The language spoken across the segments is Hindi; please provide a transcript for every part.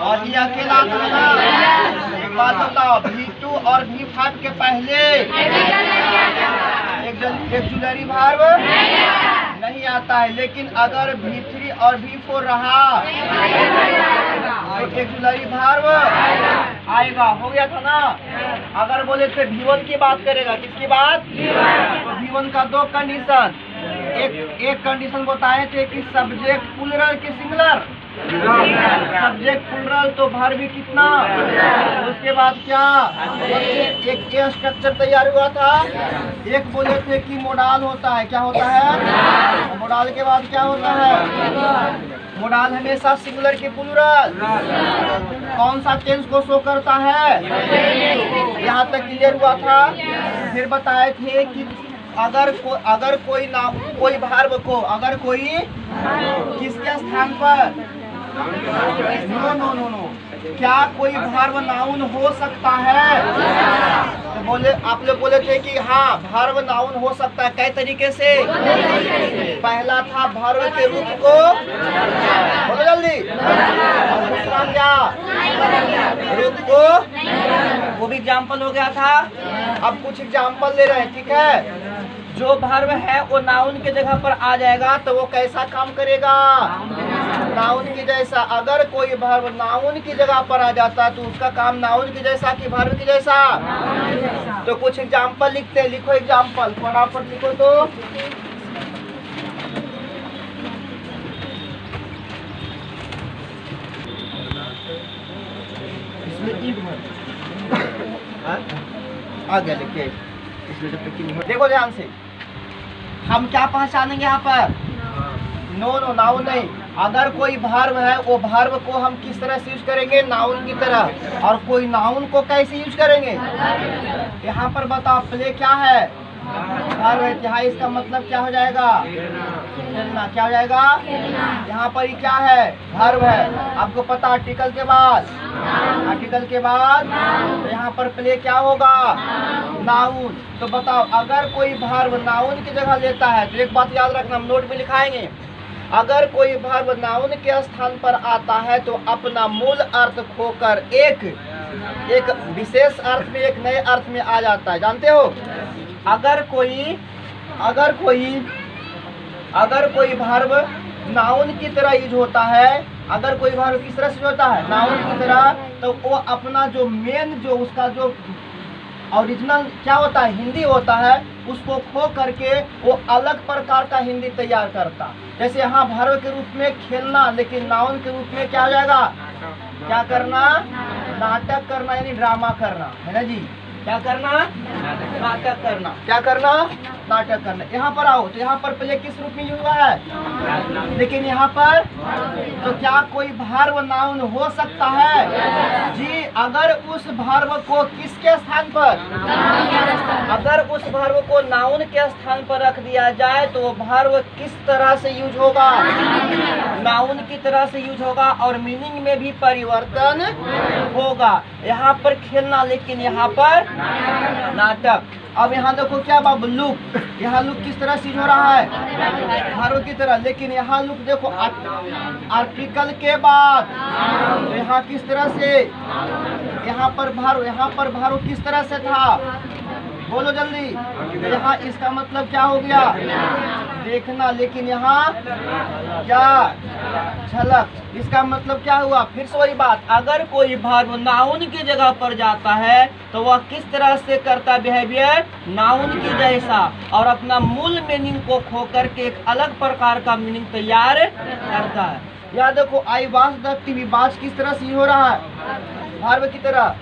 और ये अकेला था ना। एक बात बताओ, V2 और V5 के पहले एक एक्जुलरी भार्ब नहीं आता है, लेकिन अगर V3 और V4 रहा तो एक्जुलरी भार्ब आएगा। हो गया था ना। अगर बोले थे V1 की बात करेगा, किसकी बात? तो V1 का दो कंडीशन, एक कंडीशन बताए थे कि सब्जेक्ट प्लूरल की सिंगुलर, सब्जेक्ट प्लूरल तो वर्ब कितना, उसके बाद क्या एक स्ट्रक्चर तैयार हुआ था। एक बोले थे कि मोडाल होता है, क्या होता है? मोडाल के बाद क्या होता है? मोडाल हमेशा सिंगुलर की प्लूरल कौन सा टेंस को शो करता है? यहाँ तक क्लियर हुआ था। फिर बताए थे कि अगर कोई नाम, कोई वर्ब को अगर कोई किसके स्थान पर, नो, क्या कोई वर्ब नाउन हो सकता है? तो बोले, आप लोग बोले थे कि हाँ वर्ब नाउन हो सकता है। कई तरीके से। पहला था वर्ब के रूप को, बोलो जल्दी, और दूसरा क्या? रूप को, वो भी एग्जाम्पल हो गया था। अब कुछ एग्जाम्पल ले रहे हैं, ठीक है। जो वर्ब है वो नाउन के जगह पर आ जाएगा तो वो कैसा काम करेगा? नाउन की जैसा। अगर कोई वर्ब नाउन की जगह पर आ जाता तो उसका काम नाउन की जैसा कि वर्ब की जैसा? तो कुछ एग्जाम्पल लिखते हैं, लिखो एग्जाम्पल, फटाफट लिखो। तो आ गया, लिखे इसमें जब तक देखो ध्यान से। हम क्या पहचानेंगे यहाँ पर? नो, नाउन नहीं। अगर कोई वर्ब है वो वर्ब को हम किस तरह से यूज करेंगे? नाउन की तरह। और कोई नाउन को कैसे यूज करेंगे? यहाँ पर बताओ, प्ले क्या है? वर्ब है। यहाँ इसका मतलब क्या हो जाएगा? खेलना। क्या हो जाएगा? यहाँ पर ही क्या है? वर्ब है। आपको पता आर्टिकल के बाद, आर्टिकल के बाद तो यहाँ पर प्ले क्या होगा? नाउन। तो बताओ, अगर कोई वर्ब नाउन की जगह लेता है तो एक बात याद रखना, हम नोट में लिखाएंगे। अगर कोई वर्ब नाउन के स्थान पर आता है तो अपना मूल अर्थ खोकर एक विशेष अर्थ में, एक नए अर्थ में आ जाता है। जानते हो, अगर कोई वर्ब नाउन की तरह यूज होता है, अगर कोई वर्ब किस तरह से होता है? नाउन की तरह, तो वो अपना जो मेन, जो उसका जो ओरिजिनल क्या होता है? हिंदी होता है, उसको खो करके वो अलग प्रकार का हिंदी तैयार करता। जैसे यहाँ वर्ब के रूप में खेलना, लेकिन नाउन के रूप में क्या हो जाएगा? क्या करना? नाटक करना, यानी ड्रामा करना, है ना जी? क्या करना? नाटक करना। क्या करना? नाटक करना। यहाँ पर आओ, तो यहाँ पर प्ले किस रूप में यूज हुआ है? लेकिन यहाँ पर तो क्या कोई वर्ब नाउन हो सकता है? जी, अगर उस वर्ब को किसके स्थान पर, अगर उस वर्ब को नाउन के स्थान पर रख दिया जाए तो वो वर्ब किस तरह से यूज होगा? नाउन की तरह से यूज होगा और मीनिंग में भी परिवर्तन होगा। यहाँ पर खेलना, लेकिन यहाँ पर नाटक। अब यहाँ देखो क्या बाबू, लुक। यहाँ लुक किस तरह से हो रहा है? वर्ब की तरह, लेकिन यहाँ लुक देखो आर्टिकल के बाद, तो यहाँ किस तरह से, यहाँ पर वर्ब किस तरह से था? बोलो जल्दी। तो यहाँ इसका मतलब क्या हो गया? देखना, लेकिन यहाँ क्या? झलक। इसका मतलब क्या हुआ? फिर से वही बात, अगर कोई वर्ब नाउन की जगह पर जाता है तो वह किस तरह से करता बिहेवियर? नाउन की जैसा, और अपना मूल मीनिंग को खो करके एक अलग प्रकार का मीनिंग तैयार करता है। या देखो, I watch the TV, watch किस तरह से हो रहा है? वर्ब की तरह,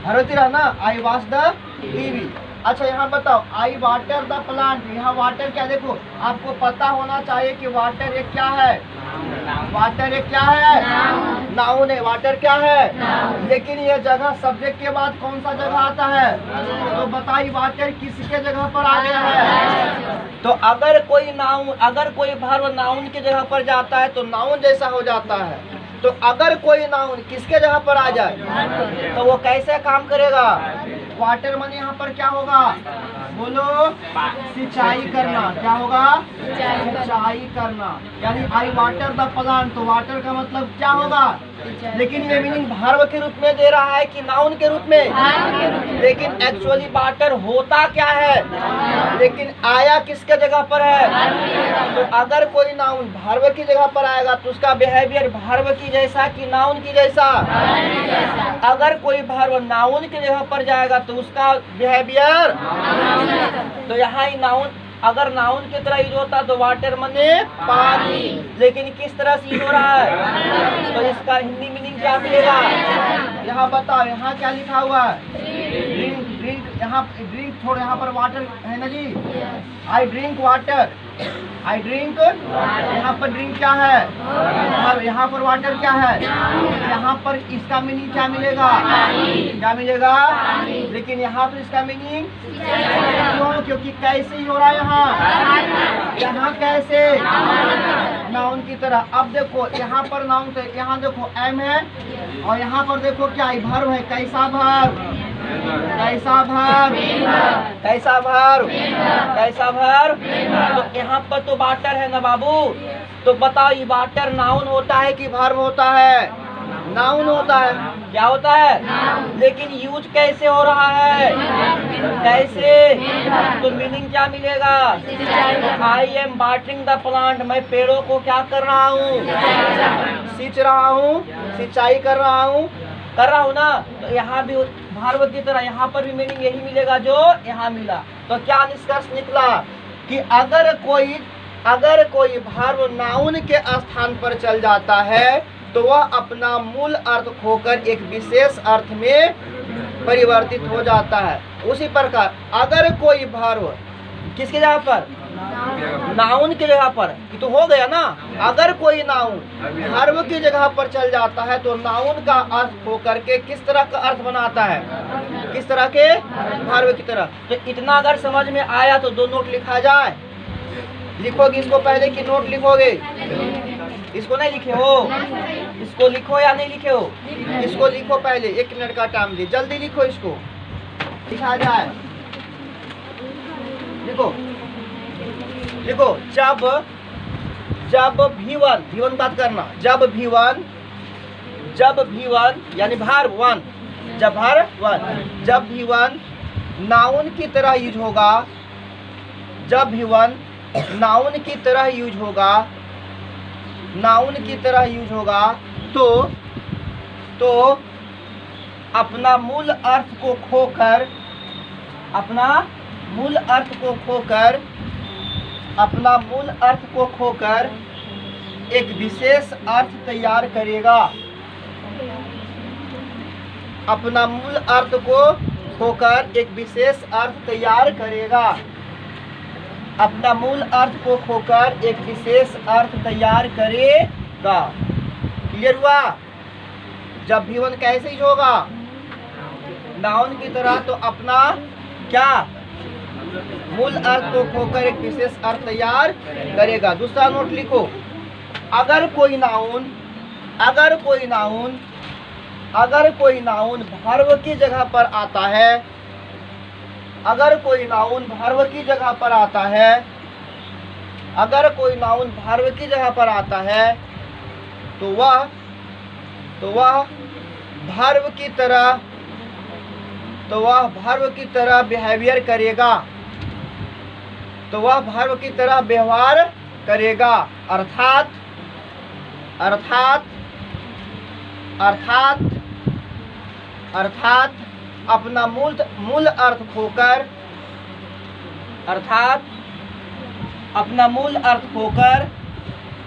वर्ब की तरह ना, आई वॉच द टीवी। अच्छा, यहाँ बताओ, आई वाटर द प्लांट। यहाँ वाटर क्या? देखो, आपको पता होना चाहिए कि वाटर एक क्या है? वाटर एक क्या है? नाउन है। वाटर क्या है? लेकिन ये जगह सब्जेक्ट के बाद कौन सा जगह आता है? तो बताइए, वाटर किसके जगह पर आ गया है? तो अगर कोई वर्ब नाउन की जगह पर जाता है तो नाउन जैसा हो जाता है। तो अगर कोई नाउन किसके जगह पर आ जाए तो वो कैसे काम करेगा? वाटर माने यहाँ पर क्या होगा, बोलो, सिंचाई करना। क्या होगा, सिंचाई करना। यानी आई वाटर द प्लांट, तो वाटर का मतलब क्या होगा, लेकिन ये मीनिंग भार्व के रूप में दे रहा है कि नाउन के रूप में, लेकिन एक्चुअली वाटर होता क्या है, लेकिन आया किसके जगह पर है। तो अगर कोई नाउन भार्व की जगह पर आएगा तो उसका बिहेवियर भार्व की जैसा कि नाउन की जैसा। अगर कोई भार्व नाउन की जगह पर जाएगा तो उसका बिहेवियर, तो यहाँ ही नाउन अगर नाउन की तरह यूज होता तो वाटर मने पानी, लेकिन किस तरह से यूज हो रहा है, तो इसका हिंदी मीनिंग क्या मिलेगा, यहाँ बताओ, यहाँ क्या लिखा हुआ है, ड्रिंक। ड्रिंक यहाँ ड्रिंक, थोड़ा यहाँ पर वाटर है ना जी, I drink water, I drink, यहाँ पर ड्रिंक क्या है, और यहाँ पर वाटर क्या है, यहाँ पर इसका मीनिंग क्या मिलेगा, क्या मिलेगा, लेकिन यहाँ पर इसका मीनिंग क्यों, क्योंकि कैसे ही हो रहा है यहाँ कैसे, नाउन की तरह। अब देखो यहाँ पर नाउन, तो यहाँ देखो एम है, और यहाँ पर देखो क्या वर्ब है, कैसा वर्ब, कैसा वर्ब, कैसा वर्ब, कैसा वर्ब। तो यहाँ पर तो वाटर है ना बाबू, तो बताओ ये वाटर नाउन होता है कि वर्ब होता है, नाउन होता है। क्या होता है, लेकिन यूज कैसे हो रहा है, कैसे, तो मीनिंग क्या मिलेगा, I am watering the plant, मैं पेड़ों को क्या कर रहा हूँ, सींच रहा हूँ, सिंचाई कर रहा हूँ ना। तो यहाँ भी भार्व की तरह यहाँ पर भी मीनिंग यही मिलेगा जो यहाँ मिला। तो क्या निष्कर्ष निकला कि अगर कोई भार्व नाउन के स्थान पर चल जाता है तो वह अपना मूल अर्थ खोकर एक विशेष अर्थ में परिवर्तित हो जाता है। उसी प्रकार अगर कोई भार्व किसके जगह पर, नाउन की जगह पर, ये तो हो गया ना, अगर कोई नाउन भार्व की जगह पर चल जाता है तो नाउन का अर्थ होकर के किस तरह का अर्थ बनाता है, किस तरह के, भार्व की तरह। तो इतना अगर समझ में आया तो दो नोट लिखा जाए। लिखोगे इसको पहले कि नोट लिखोगे, इसको नहीं लिखे हो, इसको लिखो या नहीं लिखे हो, इसको लिखो पहले, 1 मिनट का टाइम दे, जल्दी लिखो, इसको लिखा जाए। लिखो लिखो, जब V1 बात करना, जब V1 यानी भार्व 1, जब V1 नाउन की तरह यूज होगा, जब V1 नाउन की तरह यूज होगा, नाउन की तरह यूज होगा तो अपना मूल अर्थ को खोकर, अपना मूल अर्थ को खोकर एक विशेष अर्थ तैयार करेगा। अपना मूल अर्थ को खोकर एक विशेष अर्थ तैयार करेगा। अपना मूल अर्थ को खोकर एक विशेष अर्थ तैयार करेगा। क्लियर हुआ? जब V1 कैसे ही होगा, नाउन की तरह, तो अपना क्या, मूल अर्थ को खोकर एक विशेष अर्थ तैयार करेगा। दूसरा नोट लिखो, अगर कोई नाउन भार्व की जगह पर आता है, अगर कोई नाउन भार्व की जगह पर आता है, अगर कोई नाउन भार्व की जगह पर आता है तो वह भार्व की तरह बिहेवियर करेगा, तो वह भार्व की तरह व्यवहार करेगा। अर्थात अपना मूल अर्थ खोकर, अपना मूल अर्थ खोकर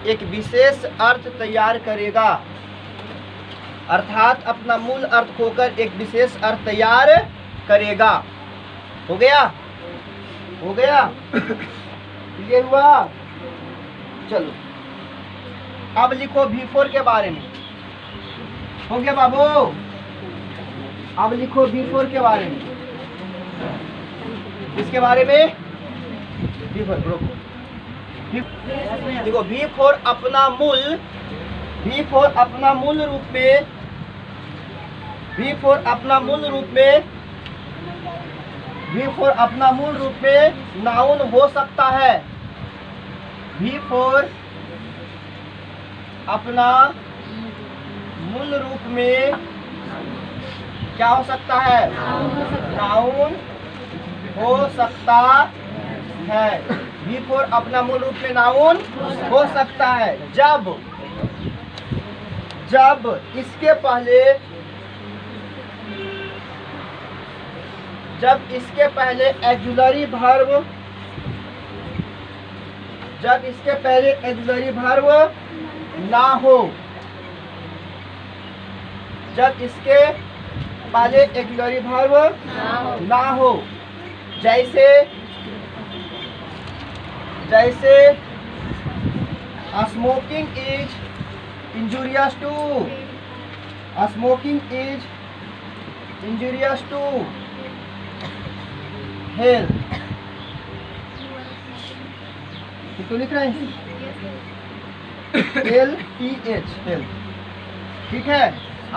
एक विशेष अर्थ तैयार करेगा। अर्थात अपना मूल अर्थ खोकर एक विशेष अर्थ तैयार करेगा। हो गया? ये हुआ। चलो अब लिखो V4 के बारे में। हो गया बाबू? अब लिखो V4 के बारे में। इसके बारे में V4 देखो, V4 अपना मूल रूप में V4 अपना मूल रूप में नाउन हो सकता है। V4 अपना मूल रूप में क्या हो सकता है? नाउन हो सकता है। V4 अपना मूल रूप में नाउन हो सकता है जब इसके पहले ऑक्सिलरी वर्ब ना हो। जब इसके पहले ऑक्सिलरी वर्ब ना हो। जैसे smoking is injurious to health. तो लिख रहे हैं LTH हेल्थ, ठीक है।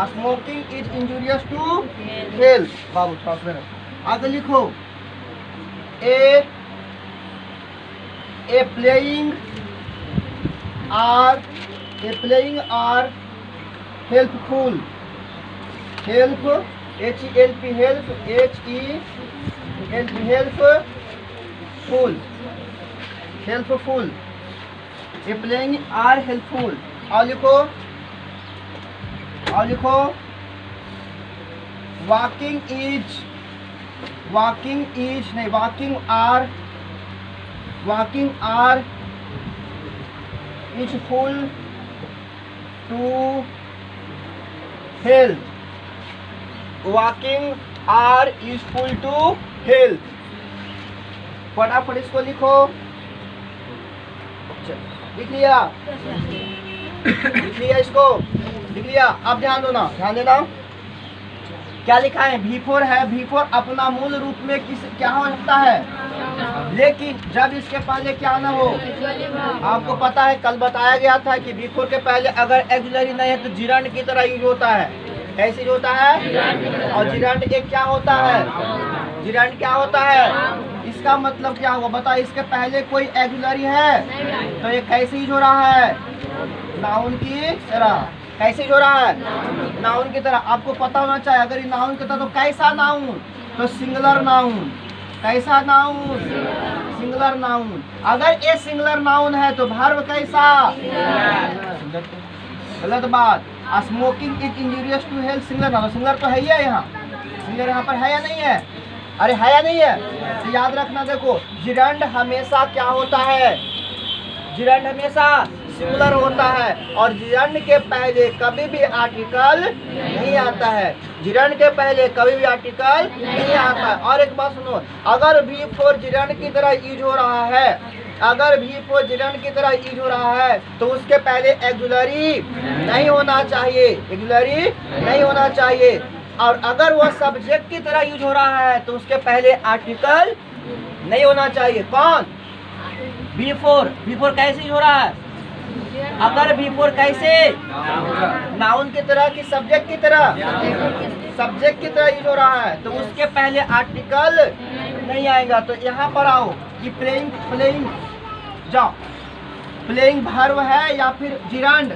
Smoking is injurious to health. बाबू थोड़ा आगे लिखो a playing are helpful. Help HELP help helpful. A playing are helpful. और लिखो walking are useful to health. Walking are useful to health. फटाफट इसको लिखो। लिख लिया इसको लिख लिया। अब ध्यान देना क्या लिखा है? V4 है। V4 अपना मूल रूप में क्या हो सकता है? लेकिन जब इसके पहले क्या ना हो। आपको पता है कल बताया गया था कि V4 के पहले अगर ऑक्सिलरी नहीं है तो जिरांड की तरह यूज होता है। कैसे यूज होता है? और जिरांड एक क्या होता है? जिरांड क्या होता है? इसका मतलब क्या होगा बताओ? इसके पहले कोई ऑक्सिलरी है तो ये कैसे यूज हो रहा है? नाउन की तरह। कैसे यूज हो रहा है? नाउन की तरह। आपको पता होना चाहिए अगर ये नाउन की तरह तो कैसा नाउन? तो सिंगुलर नाउन। कैसा नाउन? Singular noun. अगर ये सिंगुलर नाउन है तो वर्ब कैसा? गलत बात। Smoking is injurious to health singular noun. Singular तो है ही है यहाँ। सिंगुलर यहाँ पर है या नहीं है? अरे है या नहीं है? तो याद रखना। देखो जिरंड हमेशा क्या होता है? जिरंड हमेशा सिंगुलर होता है और जिरंड के पहले कभी भी आर्टिकल नहीं आता है। जिरंड के पहले कभी भी आर्टिकल नहीं आता है। और एक बात सुनो, अगर V4 जिरंड की तरह यूज हो रहा है, अगर V4 जिरंड की तरह यूज हो रहा है तो उसके पहले ऑक्सिलरी नहीं होना चाहिए। ऑक्सिलरी नहीं होना चाहिए। और अगर वह सब्जेक्ट की तरह यूज हो रहा है तो उसके पहले आर्टिकल नहीं होना चाहिए। कौन? V4 कैसे यूज हो रहा है? अगर V4 कैसे? नाउन की तरह कि सब्जेक्ट की तरह? सब्जेक्ट की तरह यूज हो रहा है तो उसके पहले आर्टिकल नहीं आएगा। तो यहाँ पर आओ कि प्लेइंग जाओ। प्लेइंग वर्ब है या फिर जिरांड?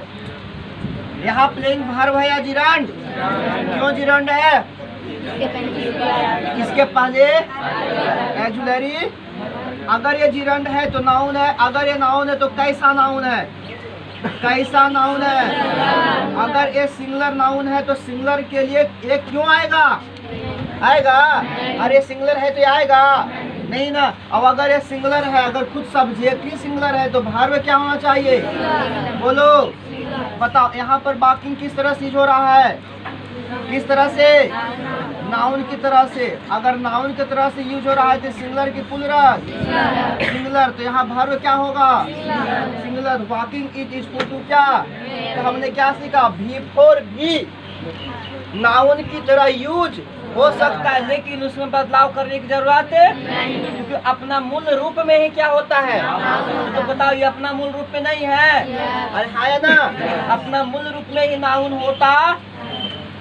यहाँ प्लेइंग वर्ब है या जिरांड? क्यों जिरांड है? इसके पहले ऑक्सिलरी। अगर ये जिरांड है तो नाउन है। अगर ये नाउन है तो कैसा नाउन है? कैसा नाउन है? अगर ये सिंगुलर नाउन है तो सिंगुलर के लिए ये क्यों आएगा? अरे सिंगुलर है तो ये आएगा नहीं ना। अब अगर ये सिंगुलर है, अगर खुद सब्जेक्ट ही सिंगुलर है तो वर्ब क्या होना चाहिए? बोलो बताओ। यहाँ पर वॉकिंग किस तरह से यूज हो रहा है? किस तरह से? नाउन की तरह से। अगर नाउन की तरह से यूज हो रहा है तो सिंगुलर की प्लूरल? सिंगुलर। तो यहाँ वर्ब क्या होगा? Singular. Walking is equal to क्या? तो हमने क्या सीखा? V4 भी नाउन की तरह यूज हो सकता है लेकिन उसमें बदलाव करने की जरूरत है क्योंकि अपना मूल रूप में ही क्या होता है? तो बताओ ये अपना मूल रूप में नहीं है। अरे है ना? अपना मूल रूप में ही नाउन होता।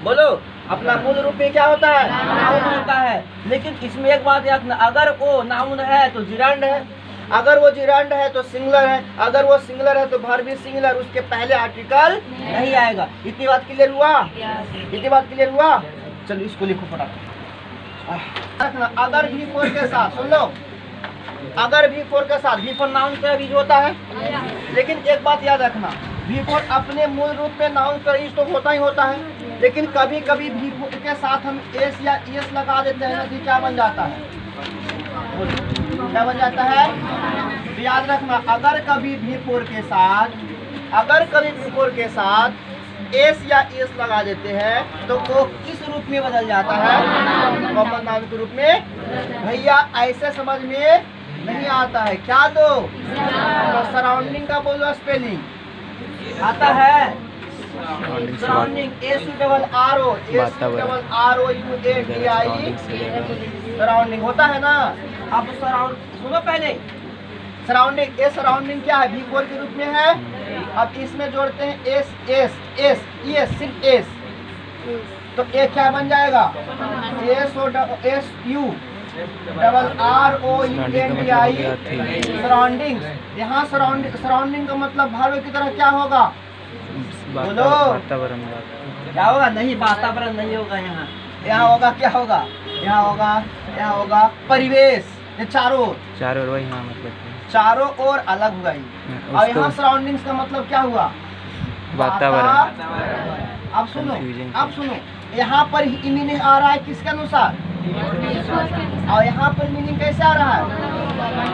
बोलो अपना मूल रूप में क्या होता है, नाउन होता है। लेकिन इसमें एक बात याद रखना, अगर वो नाउन है तो जिरांड है, अगर वो जिरांड है तो सिंगुलर है, अगर वो सिंगुलर है तो वर्ब भी सिंगुलर, उसके पहले आर्टिकल नहीं आएगा। इतनी बात क्लियर हुआ? इतनी बात क्लियर हुआ? चलो इसको लिखो फटाफट। रखना अगर V4 के साथ, सुन लो, अगर V4 के साथ, V4 नाउन का यूज होता है, लेकिन एक बात याद रखना, V4 अपने मूल रूप में नाउन का यूज तो होता ही होता है, लेकिन कभी कभी V4 के साथ हम एस या ईएस लगा देते हैं तो क्या बन जाता है, क्या बन जाता है? तो याद रखना अगर कभी V4 के साथ, अगर कभी V4 के साथ एस या एस लगा देते हैं तो वो किस रूप में बदल जाता है, कॉमन नाउन के रूप में। भैया ऐसे समझ में नहीं आता है क्या? तो सराउंडिंग का बोलो स्पेलिंग आता है, सराउंडिंग SURRO, SURROUNDI, सराउंडिंग होता है ना। अब सराउंड सुनो पहले, सराउंडिंग, ये सराउंडिंग क्या है, V4 के रूप में है। अब इसमें जोड़ते हैं एस एस एस एस, सिर्फ एस, तो ए क्या बन जाएगा, SURROUNDI, सराउंडिंग। यहाँ सराउंडिंग का मतलब वर्ब की तरह क्या होगा, बोलो क्या होगा? नहीं, वातावरण नहीं होगा यहाँ, यहाँ होगा क्या होगा, यहाँ होगा परिवेश, चारों वही, हाँ मतलब चारों ओर अलग हुआ ही। और यहाँ सराउंडिंग्स का मतलब क्या हुआ, वातावरण। अब सुनो, यहाँ पर मीनिंग आ रहा है किसके अनुसार, और यहाँ पर मीनिंग कैसे आ रहा है,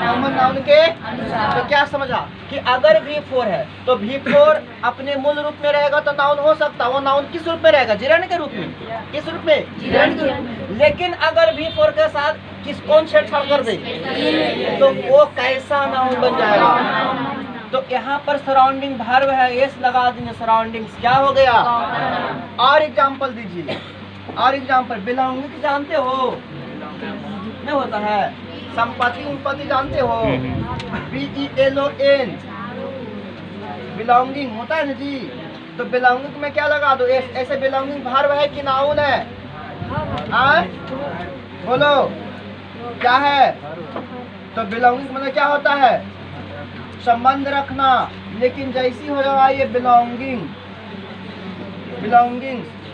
कॉमन नाउन के। तो क्या समझा कि अगर V4 है तो V4 अपने मूल रूप में रहेगा तो नाउन हो सकता है। वो नाउन किस रूप में रहेगा, जिरांड के रूप में। किस रूप में, जिरांड के रूप में। लेकिन अगर V4 के साथ कौन छेड़छाड़ कर दे तो वो कैसा नाउन बन जाएगा। तो यहाँ पर सराउंडिंग वर्ब है, एस लगा देंगे, सराउंडिंग्स क्या हो गया। और एग्जाम्पल दीजिए, और एग्जाम्पल, बिलोंगिंग जानते हो, नहीं होता है, संपत्ति उम्पत्ति जानते हो, BELON, बिलोंगिंग होता है ना जी। तो बिलोंगिंग में क्या लगा दो, ऐसे बिलोंगिंग वर्ब है कि नाउन है, बोलो क्या है। तो बिलोंगिंग मतलब क्या होता है, संबंध रखना। लेकिन जैसी हो जाएगा ये बिलोंगिंग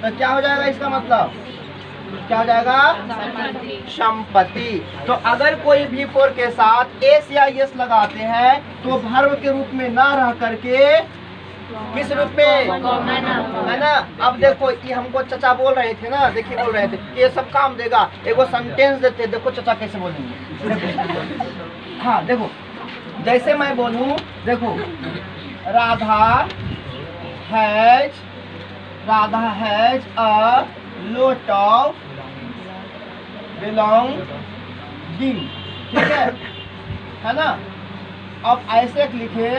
तो क्या हो जाएगा, इसका मतलब क्या हो जाएगा, संपत्ति। तो अगर कोई V4 के साथ एस या एस लगाते हैं तो वर्ब के रूप में ना रह करके किस रूप में, है ना। अब देखो ये हमको चचा बोल रहे थे ना, देखिए बोल रहे थे ये सब काम देगा, एगो सेंटेंस देते, देखो चचा कैसे बोलेंगे। हाँ देखो, जैसे मैं बोलूं, देखो Radha has a lot of belonging, ठीक है ना। अब ऐसे लिखे,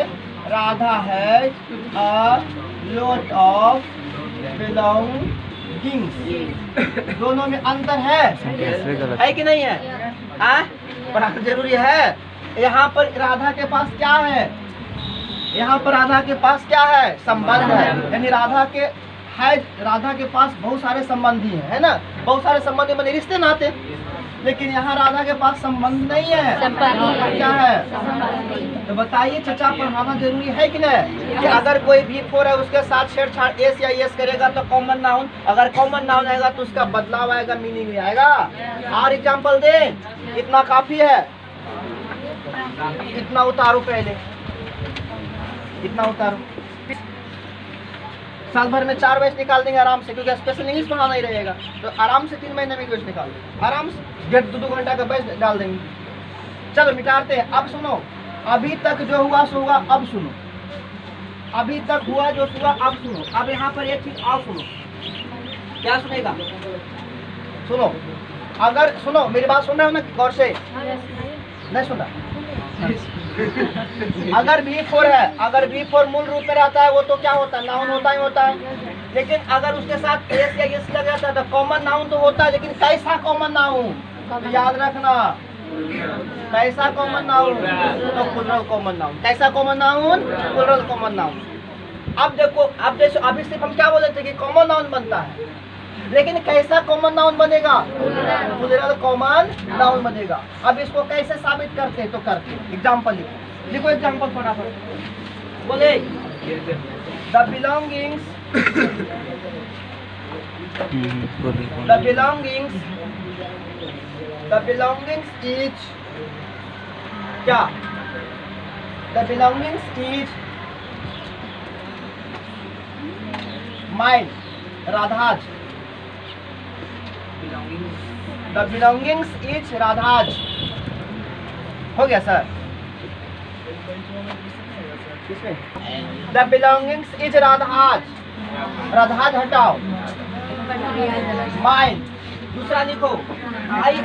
Radha has a lot of belongings, दोनों में अंतर है कि नहीं है, पढ़ाना जरूरी है। यहाँ पर राधा के पास क्या है, यहाँ पर राधा के पास क्या है, संबंध है। यानी राधा के पास बहुत सारे संबंधी हैं, है ना, बहुत सारे संबंधी मतलब रिश्ते नाते। लेकिन यहाँ राधा के पास संबंध नहीं है, क्या है। तो बताइए चचा, पढ़ाना जरूरी है कि नहीं, कि अगर कोई V4 है उसके साथ छेड़छाड़ एस या एस करेगा तो कॉमन नाउन, अगर कॉमन नाउन आएगा तो उसका बदलाव आएगा, मीनिंग भी आएगा। और एग्जाम्पल दें, इतना काफी है, इतना उतारो, पहले इतना उतारो। साल भर में 4 बैच निकाल देंगे आराम से, क्योंकि स्पेशल इंग्लिश पढ़ाना ही रहेगा। तो आराम से 3 महीने में बैच निकाल देंगे, आराम से 1.5-2 घंटा का बैच डाल देंगे। चलो मिटाते हैं। अब सुनो, अभी तक जो हुआ सो हुआ, अब सुनो, अभी तक हुआ जो हुआ अब सुनो। अब यहाँ पर एक चीज और सुनो, क्या सुनेगा, सुनो, अगर सुनो, मेरी बात सुन रहे हो ना गौर से, नहीं सुन रहा। अगर V4 है, अगर V4 मूल रूप में रहता है वो तो क्या होता है, नाउन होता ही होता है। लेकिन अगर उसके साथ एस या एस लग जाता है तो कॉमन नाउन तो होता है, लेकिन कैसा कॉमन नाउन, तो याद रखना, कैसा कॉमन नाउन, तो प्लुरल कॉमन नाउन। कैसा common noun, plural common noun. अब देखो, अब जैसे अभी सिर्फ हम क्या बोले थे कि कॉमन नाउन बनता है, लेकिन कैसा कॉमन नाउन बनेगा? प्लूरल कॉमन नाउन बनेगा। अब इसको कैसे साबित करते हैं? तो करते हैं। एग्जाम्पल लिखो एग्जाम्पल फटाफट बोले। द बिलोंगिंग्स इज क्या? The belongings is mine Radha's. The belongings is Radha's. हो गया sir? The belongings is Radha's. Radha's हटाओ, माइन। दूसरा लिखो, I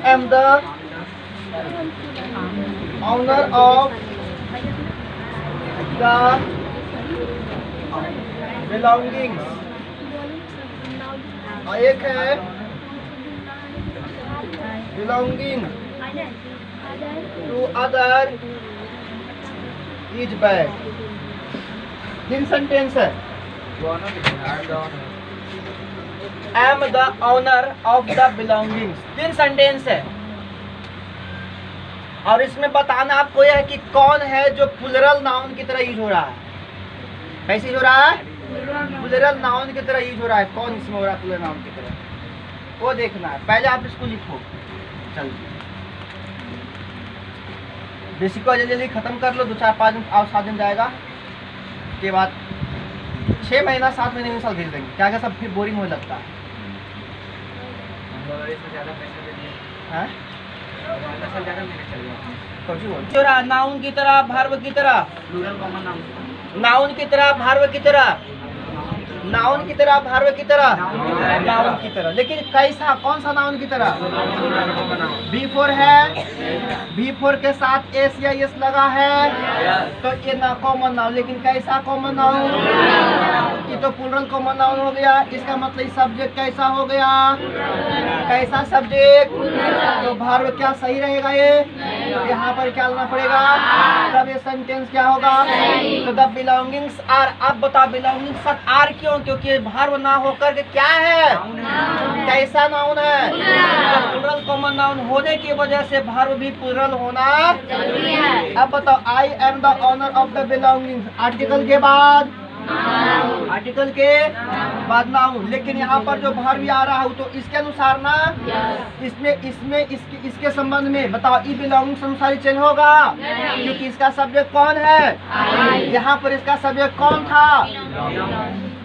am the owner of the belongings. एक है belonging to other is bad. 3 sentence है। Am the owner of the belongings. 3 sentence है और इसमें बताना आपको यह है कि कौन है जो प्लूरल नाउन की तरह यूज हो रहा है। कैसे यूज हो रहा है? प्लूरल नाउन की तरह यूज हो रहा है। कौन इसमें हो रहा है प्लूरल नाउन की तरह? वो देखना है। पहले आप इसको लिखो। चल बेसिक को जल्दी खत्म कर लो। 2-4-5 दिन और 7 दिन जाएगा। उसके बाद 6 महीना 7 महीने में साल भेज देंगे। क्या क्या सब फिर बोरिंग होने लगता है। नाउन की तरह, भार्व की तरह, नाउन की तरह, भार्व की तरह, नाउन की तरह, भार्व की तरह, नाउन की तरह। लेकिन कैसा? कौन सा नाउन की तरह? B4 है, B4 के साथ एस या एस लगा है तो ये ना कॉमन नाउन। लेकिन कैसा कॉमन नाउन? ये तो प्लूरल कॉमन नाउन हो गया। इसका मतलब सब्जेक्ट कैसा हो गया? कैसा सब्जेक्ट? तो भार्व क्या सही रहेगा? ये यहाँ पर क्या लाना पड़ेगा? तब ये सेंटेंस क्या होगा? तो द बिलोंगिंग्स आर। अब बता बिलोंगिंग्स आर क्यों? क्योंकि भार्व ना होकर के क्या है? कैसा नाउन है? प्लूरल कॉमन नाउन होने की वजह से भार्व भी प्लूरल होना जरूरी है। अब बताओ, I am the owner of the belongings. Article के बाद नाउन। लेकिन यहाँ पर जो भार्व भी आ रहा है तो इसके अनुसार ना, इसके संबंध में बताओ, ई बिलोंगिंग्स अनुसार ही चेंज होगा क्योंकि इसका सब्जेक्ट कौन है? यहाँ पर इसका सब्जेक्ट कौन था?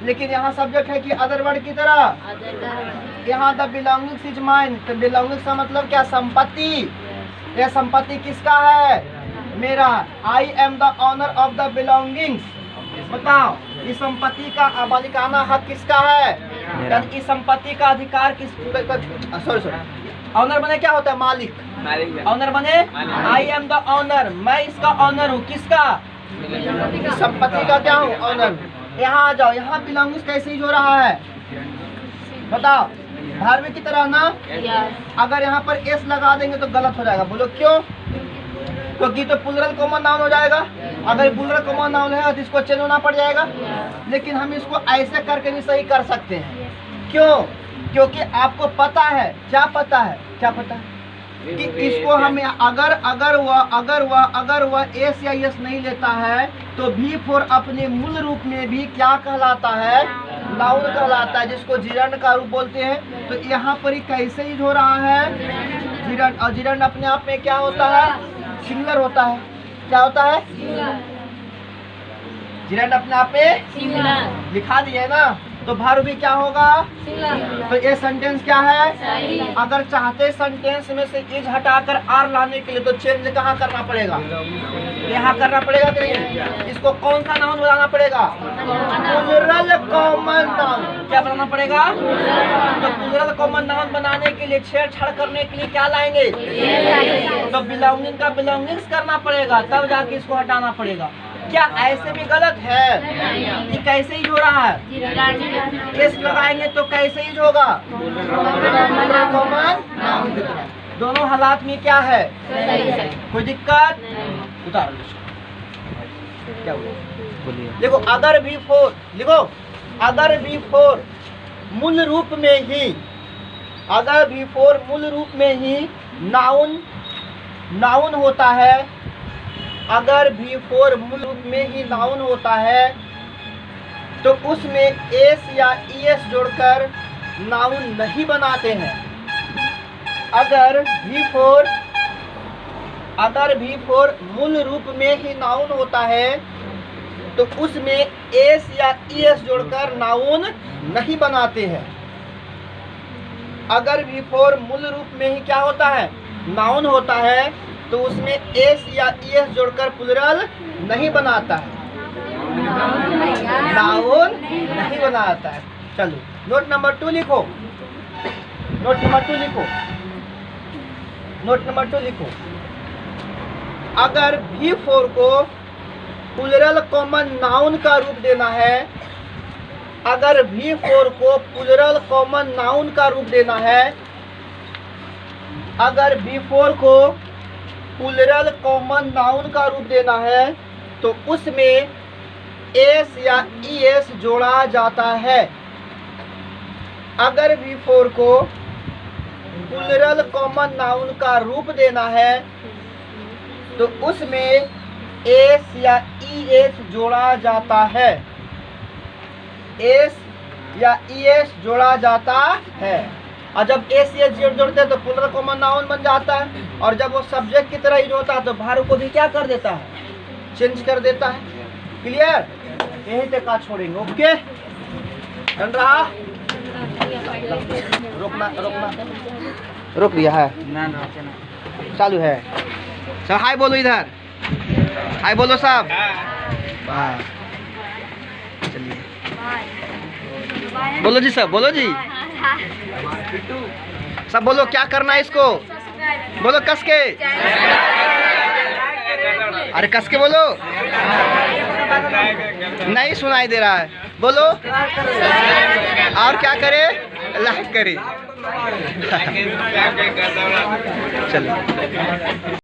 लेकिन यहाँ सब्जेक्ट है कि अदर वर्ड की तरह। यहाँ द बिलोंगिंग्स इज माइन। तो बिलोंगिंग्स का मतलब क्या? संपत्ति। यह संपत्ति किसका है? मेरा। I am the owner of the belongings. बताओ, इस संपत्ति का मालिकाना हक किसका है? इस संपत्ति का अधिकार किस? सॉरी, ऑनर बने क्या होता है? मालिक। ऑनर बने आई एम द ऑनर। मैं इसका ऑनर हूँ। किसका? संपत्ति का क्या हूँ? ऑनर। यहाँ आ जाओ। यहाँ बिलोंगिंग्स कैसे यूज हो रहा है? बताओ, भार्व की तरह ना। अगर यहाँ पर एस लगा देंगे तो गलत हो जाएगा। बोलो क्यों? क्योंकि तो प्लूरल कॉमन नाउन हो जाएगा। अगर प्लूरल कॉमन नाउन है तो इसको चेंज होना पड़ जाएगा। लेकिन हम इसको ऐसे करके भी सही कर सकते हैं। क्यों? क्योंकि आपको पता है। क्या पता है? कि इसको हमें अगर वह एस या एस नहीं लेता है तो B4 अपने मूल रूप में भी क्या कहलाता है? नाउन कहलाता है, जिसको जिरंड का रूप बोलते हैं। तो यहाँ पर ही कैसे यूज हो रहा है? जिरंड। और जिरंड अपने आप में क्या होता है? सिंगुलर होता है। क्या होता है? जिरंड अपने आप में लिखा दिया है ना। तो भार्व भी क्या होगा? तो ये सेंटेंस क्या है? अगर चाहते सेंटेंस में से इज हटाकर आर लाने के लिए तो चेंज कहाँ करना पड़ेगा? यहाँ करना पड़ेगा कि नहीं? इसको कौन सा नाउन बनाना पड़ेगा? Plural common noun. क्या बनाना पड़ेगा? तो प्लूरल कॉमन नाउन बनाने के लिए, छेड़छाड़ करने के लिए क्या लाएंगे? तो बिलोंगिंग का बिलोंगिंग्स करना पड़ेगा, तब जाके इसको हटाना पड़ेगा। क्या ऐसे भी गलत है? ये कैसे ही हो रहा है? एस लगाएंगे तो कैसे ही होगा? Common noun. दोनों हालात में क्या है? कोई दिक्कत? उतार लो। क्या हुआ? बोलिए। देखो अगर बिफोर लिखो, अगर बिफोर मूल रूप में ही, अगर बिफोर मूल रूप में ही नाउन होता है, अगर बिफोर मूल रूप में ही नाउन होता है तो उसमें एस या ईएस जोड़कर नाउन नहीं बनाते हैं। अगर बिफोर मूल रूप में ही नाउन होता है तो उसमें एस या ईएस जोड़कर नाउन नहीं बनाते हैं। अगर बिफोर मूल रूप में ही क्या होता है, नाउन होता है, तो उसमें एस या ईएस जोड़कर प्लूरल नहीं बनाता है, नाउन नहीं बनाता है। चलो नोट नंबर 2 लिखो, नोट नंबर 2 लिखो, नोट नंबर 2 लिखो। अगर V4 को प्लूरल कॉमन नाउन का रूप देना है, अगर V4 को प्लूरल कॉमन नाउन का रूप देना है, अगर V4 को प्लूरल कॉमन नाउन का रूप देना है तो उसमें एस या ईएस जोड़ा जाता है। अगर V4 को प्लूरल कॉमन नाउन का रूप देना है तो उसमें एस या ईएस जोड़ा जाता है, एस या ईएस जोड़ा जाता है। और जब एस ईएस जोड़ते हैं तो प्लूरल कॉमन नाउन बन जाता है, और जब वो सब्जेक्ट की तरह यूज होता है तो भार्ब को भी क्या कर देता है, चेंज कर देता है। क्लियर? यही तक का छोड़ेंगे। ओके, डन रहा? रोकना रोक दिया है, चालू है। सब हाय बोलो, इधर हाय बोलो सब। चलिए बोलो जी, सब बोलो जी, सब बोलो। क्या करना है इसको, बोलो कस के, अरे कस के बोलो, नहीं सुनाई दे रहा है, बोलो। और क्या करे, लाइक करे। चलो।